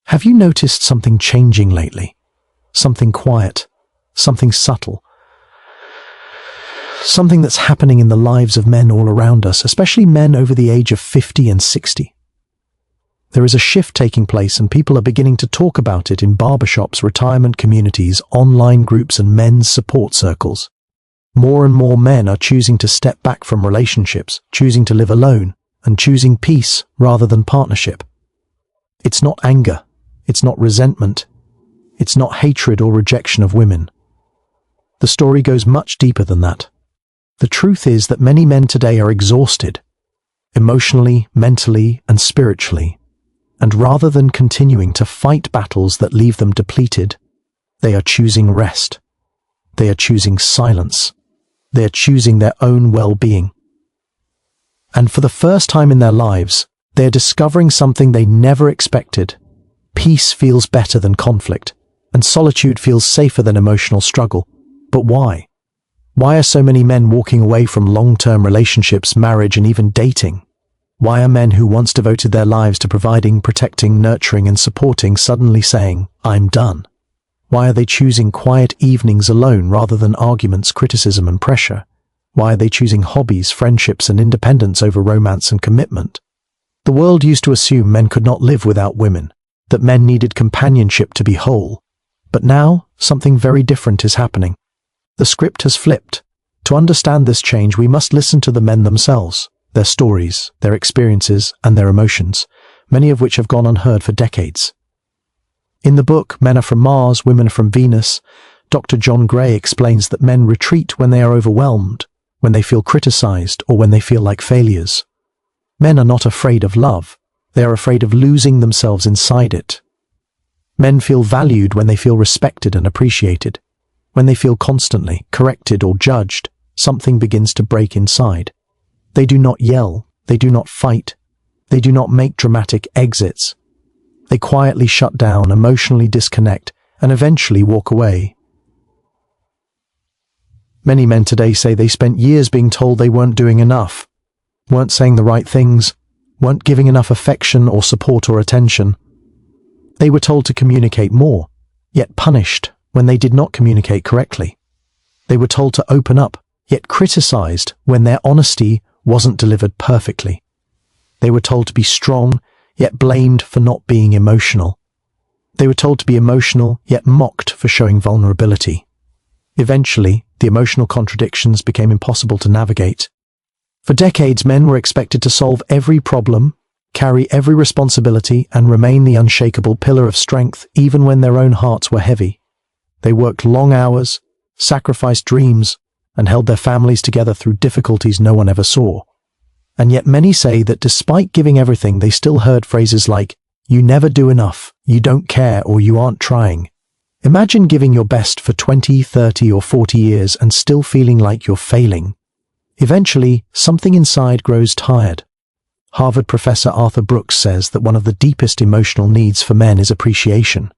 Have you noticed something changing lately? Something quiet, something subtle, something that's happening in the lives of men all around us, especially men over the age of 50 and 60. There is a shift taking place, and people are beginning to talk about it in barbershops, retirement communities, online groups, and men's support circles. More and more men are choosing to step back from relationships, choosing to live alone, and choosing peace rather than partnership. It's not anger. It's not resentment. It's not hatred or rejection of women. The story goes much deeper than that. The truth is that many men today are exhausted, emotionally, mentally, and spiritually. And rather than continuing to fight battles that leave them depleted, they are choosing rest. They are choosing silence. They are choosing their own well-being. And for the first time in their lives, they are discovering something they never expected. Peace feels better than conflict, and solitude feels safer than emotional struggle. But why? Why are so many men walking away from long-term relationships, marriage, and even dating? Why are men who once devoted their lives to providing, protecting, nurturing, and supporting suddenly saying, "I'm done"? Why are they choosing quiet evenings alone rather than arguments, criticism, and pressure? Why are they choosing hobbies, friendships, and independence over romance and commitment? The world used to assume men could not live without women, that men needed companionship to be whole. But now, something very different is happening. The script has flipped. To understand this change, we must listen to the men themselves, their stories, their experiences, and their emotions, many of which have gone unheard for decades. In the book, Men Are From Mars, Women Are From Venus, Dr. John Gray explains that men retreat when they are overwhelmed, when they feel criticized, or when they feel like failures. Men are not afraid of love. They are afraid of losing themselves inside it. Men feel valued when they feel respected and appreciated. When they feel constantly corrected or judged, something begins to break inside. They do not yell. They do not fight. They do not make dramatic exits. They quietly shut down, emotionally disconnect, and eventually walk away. Many men today say they spent years being told they weren't doing enough, weren't saying the right things, weren't giving enough affection or support or attention. They were told to communicate more, yet punished when they did not communicate correctly. They were told to open up, yet criticized when their honesty wasn't delivered perfectly. They were told to be strong, yet blamed for not being emotional. They were told to be emotional, yet mocked for showing vulnerability. Eventually, the emotional contradictions became impossible to navigate. For decades, men were expected to solve every problem, carry every responsibility, and remain the unshakable pillar of strength even when their own hearts were heavy. They worked long hours, sacrificed dreams, and held their families together through difficulties no one ever saw. And yet many say that despite giving everything, they still heard phrases like, "You never do enough, you don't care, or you aren't trying." Imagine giving your best for 20, 30, or 40 years and still feeling like you're failing. Eventually, something inside grows tired. Harvard professor Arthur Brooks says that one of the deepest emotional needs for men is appreciation,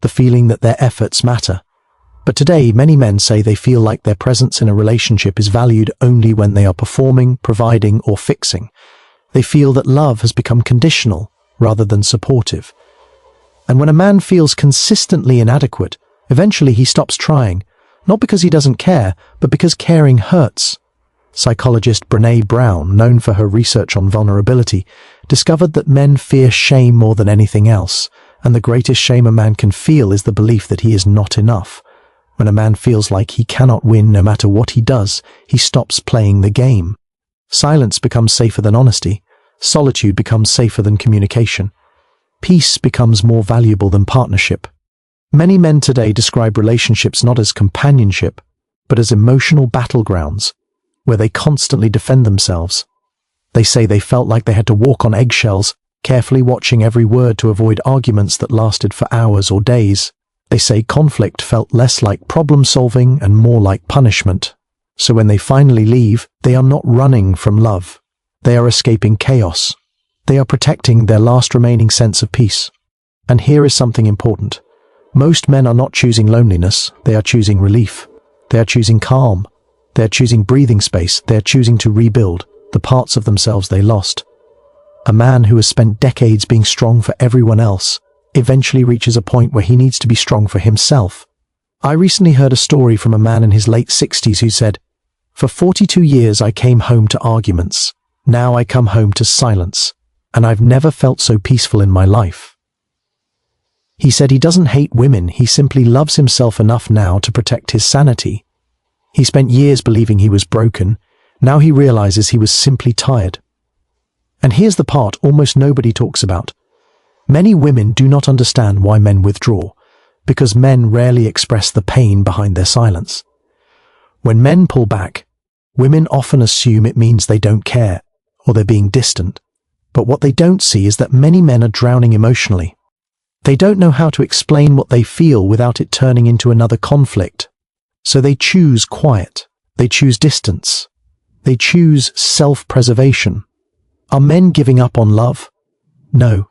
the feeling that their efforts matter. But today, many men say they feel like their presence in a relationship is valued only when they are performing, providing, or fixing. They feel that love has become conditional rather than supportive. And when a man feels consistently inadequate, eventually he stops trying, not because he doesn't care, but because caring hurts. Psychologist Brené Brown, known for her research on vulnerability, discovered that men fear shame more than anything else, and the greatest shame a man can feel is the belief that he is not enough. When a man feels like he cannot win no matter what he does, he stops playing the game. Silence becomes safer than honesty. Solitude becomes safer than communication. Peace becomes more valuable than partnership. Many men today describe relationships not as companionship, but as emotional battlegrounds, where they constantly defend themselves. They say they felt like they had to walk on eggshells, carefully watching every word to avoid arguments that lasted for hours or days. They say conflict felt less like problem-solving and more like punishment. So when they finally leave, they are not running from love. They are escaping chaos. They are protecting their last remaining sense of peace. And here is something important. Most men are not choosing loneliness. They are choosing relief. They are choosing calm. They are choosing breathing space. They are choosing to rebuild the parts of themselves they lost. A man who has spent decades being strong for everyone else eventually reaches a point where he needs to be strong for himself. I recently heard a story from a man in his late 60s who said, "For 42 years I came home to arguments. Now I come home to silence, and I've never felt so peaceful in my life." He said he doesn't hate women, he simply loves himself enough now to protect his sanity. He spent years believing he was broken. Now he realizes he was simply tired. And here's the part almost nobody talks about. Many women do not understand why men withdraw, because men rarely express the pain behind their silence. When men pull back, women often assume it means they don't care, or they're being distant. But what they don't see is that many men are drowning emotionally. They don't know how to explain what they feel without it turning into another conflict. So they choose quiet. They choose distance. They choose self-preservation. Are men giving up on love? No.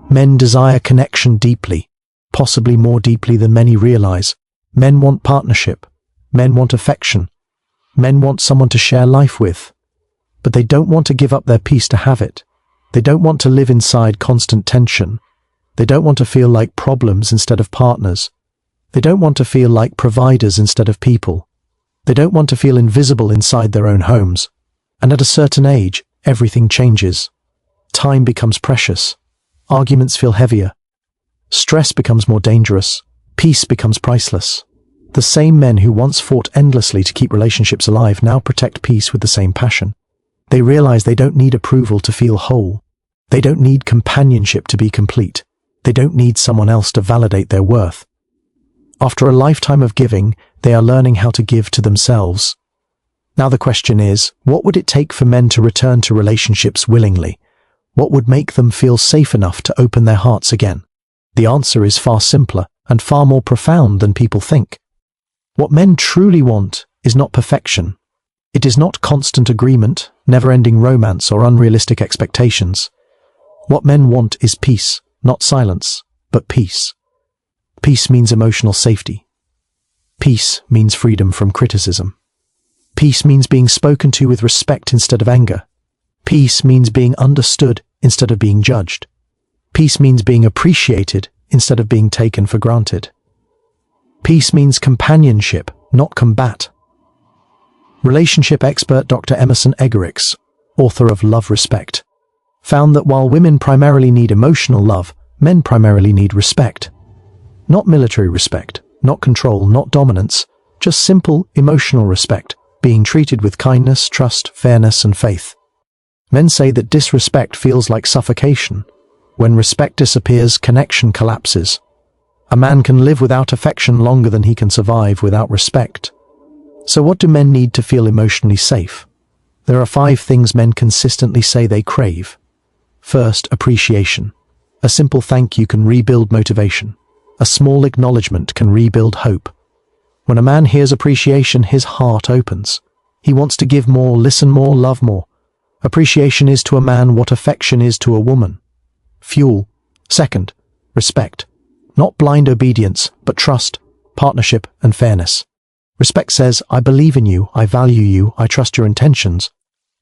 Men desire connection deeply, possibly more deeply than many realize. Men want partnership. Men want affection. Men want someone to share life with. But they don't want to give up their peace to have it. They don't want to live inside constant tension. They don't want to feel like problems instead of partners. They don't want to feel like providers instead of people. They don't want to feel invisible inside their own homes. And at a certain age, everything changes. Time becomes precious. Arguments feel heavier. Stress becomes more dangerous. Peace becomes priceless. The same men who once fought endlessly to keep relationships alive now protect peace with the same passion. They realize they don't need approval to feel whole. They don't need companionship to be complete. They don't need someone else to validate their worth. After a lifetime of giving, they are learning how to give to themselves. Now the question is, what would it take for men to return to relationships willingly? What would make them feel safe enough to open their hearts again? The answer is far simpler and far more profound than people think. What men truly want is not perfection. It is not constant agreement, never-ending romance, or unrealistic expectations. What men want is peace, not silence, but peace. Peace means emotional safety. Peace means freedom from criticism. Peace means being spoken to with respect instead of anger. Peace means being understood instead of being judged. Peace means being appreciated instead of being taken for granted. Peace means companionship, not combat. Relationship expert Dr. Emerson Eggerichs, author of Love Respect, found that while women primarily need emotional love, men primarily need respect. Not military respect, not control, not dominance, just simple emotional respect, being treated with kindness, trust, fairness, and faith. Men say that disrespect feels like suffocation. When respect disappears, connection collapses. A man can live without affection longer than he can survive without respect. So what do men need to feel emotionally safe? There are 5 things men consistently say they crave. First, appreciation. A simple thank you can rebuild motivation. A small acknowledgement can rebuild hope. When a man hears appreciation, his heart opens. He wants to give more, listen more, love more. Appreciation is to a man what affection is to a woman. Fuel. Second, respect. Not blind obedience, but trust, partnership, and fairness. Respect says, I believe in you, I value you, I trust your intentions.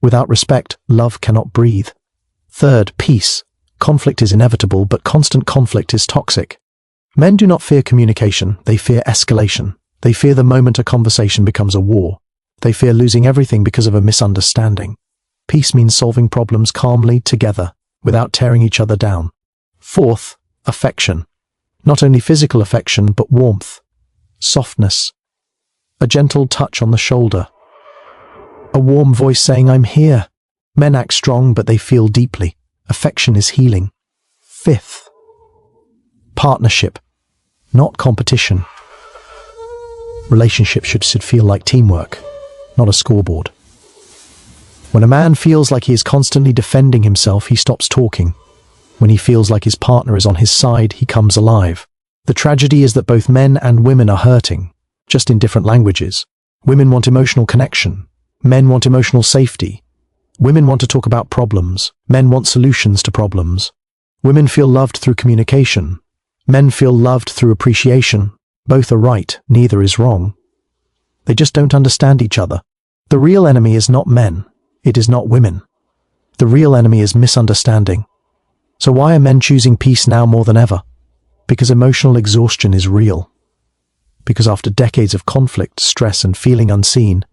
Without respect, love cannot breathe. Third, peace. Conflict is inevitable, but constant conflict is toxic. Men do not fear communication, they fear escalation. They fear the moment a conversation becomes a war. They fear losing everything because of a misunderstanding. Peace means solving problems calmly together, without tearing each other down. Fourth, affection. Not only physical affection, but warmth, softness, a gentle touch on the shoulder, a warm voice saying, I'm here. Men act strong, but they feel deeply. Affection is healing. Fifth, partnership, not competition. Relationships should feel like teamwork, not a scoreboard. When a man feels like he is constantly defending himself, he stops talking. When he feels like his partner is on his side, he comes alive. The tragedy is that both men and women are hurting, just in different languages. Women want emotional connection. Men want emotional safety. Women want to talk about problems. Men want solutions to problems. Women feel loved through communication. Men feel loved through appreciation. Both are right, neither is wrong. They just don't understand each other. The real enemy is not men. It is not women. The real enemy is misunderstanding. So why are men choosing peace now more than ever? Because emotional exhaustion is real. Because after decades of conflict, stress, and feeling unseen,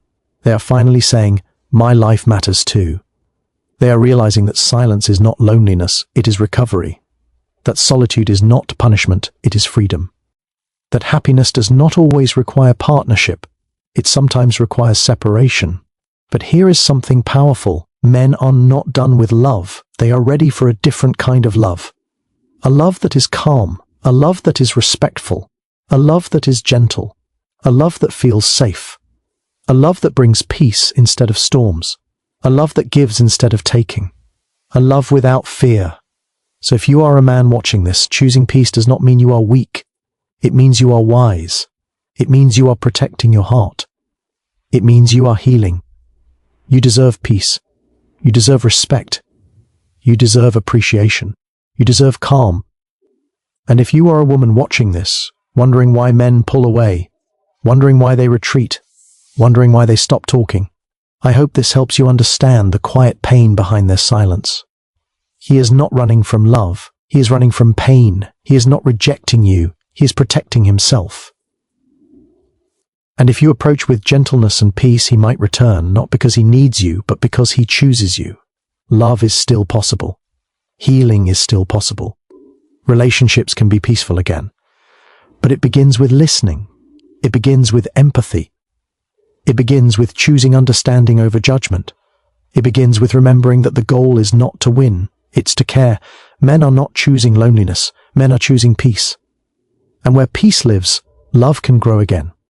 they are finally saying, "My life matters too." They are realizing that silence is not loneliness, it is recovery. That solitude is not punishment, it is freedom. That happiness does not always require partnership, it sometimes requires separation. But here is something powerful. Men are not done with love. They are ready for a different kind of love. A love that is calm, a love that is respectful, a love that is gentle, a love that feels safe, a love that brings peace instead of storms, a love that gives instead of taking, a love without fear. So if you are a man watching this, choosing peace does not mean you are weak. It means you are wise. It means you are protecting your heart. It means you are healing. You deserve peace. You deserve respect. You deserve appreciation. You deserve calm. And if you are a woman watching this, wondering why men pull away, wondering why they retreat, wondering why they stop talking, I hope this helps you understand the quiet pain behind their silence. He is not running from love. He is running from pain. He is not rejecting you. He is protecting himself. And if you approach with gentleness and peace, he might return, not because he needs you, but because he chooses you. Love is still possible. Healing is still possible. Relationships can be peaceful again. But it begins with listening. It begins with empathy. It begins with choosing understanding over judgment. It begins with remembering that the goal is not to win, it's to care. Men are not choosing loneliness. Men are choosing peace. And where peace lives, love can grow again.